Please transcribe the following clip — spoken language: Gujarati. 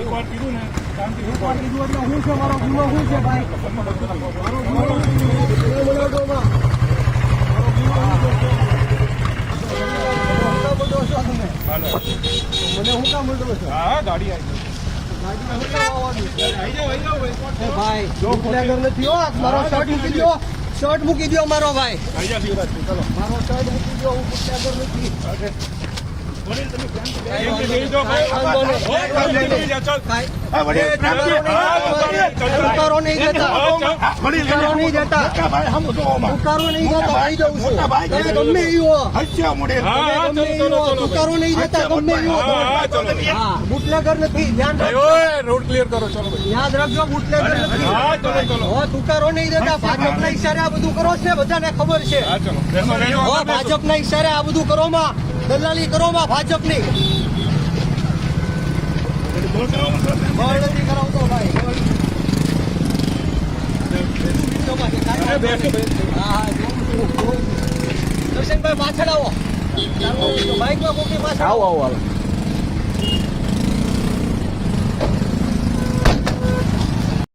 એકવાર કીધું ને શાંતિથી એકવાર કીધું એટલે હું છે મારો ગુનો શું છે ભાઈ મારો ગુનો મને હું કામ બોલતો છો? હા ગાડી આવી ભાઈ જો બુટલેગર નથી હો મારો શર્ટ મૂકી દો શર્ટ મૂકી દો મારો ભાઈ ગયા શિવરાજભાઈ ચલો મારો શર્ટ મૂકી દો હું બુટલેગર નથી ઉકારો નહીં દેતા ઉકારો નહીં દેતા ઉકારો નહીં દેતા ભાઈ જવું છું તમે ગમે એવો ઉકારો નહીં દેતા ગમે એવો હા બુટલેગર નથી ધ્યાન રાખજો રોડ ક્લિયર કરો ચલો ભાઈ યાદ રાખજો બુટલેગર નથી હા ચલો ચલો હો તુકારો નહીં દેતા ભાજપના ઈશારે આ બધું કરો છે બધાને ખબર છે હા ચલો હો ભાજપના ઈશારે આ બધું કરો માં દલાલી કરો માં ભાજપની બળ નથી કરાવતો ભાઈ દર્શનભાઈ પાછળ આવો બાઈકમાં કોકની પાછળ આવો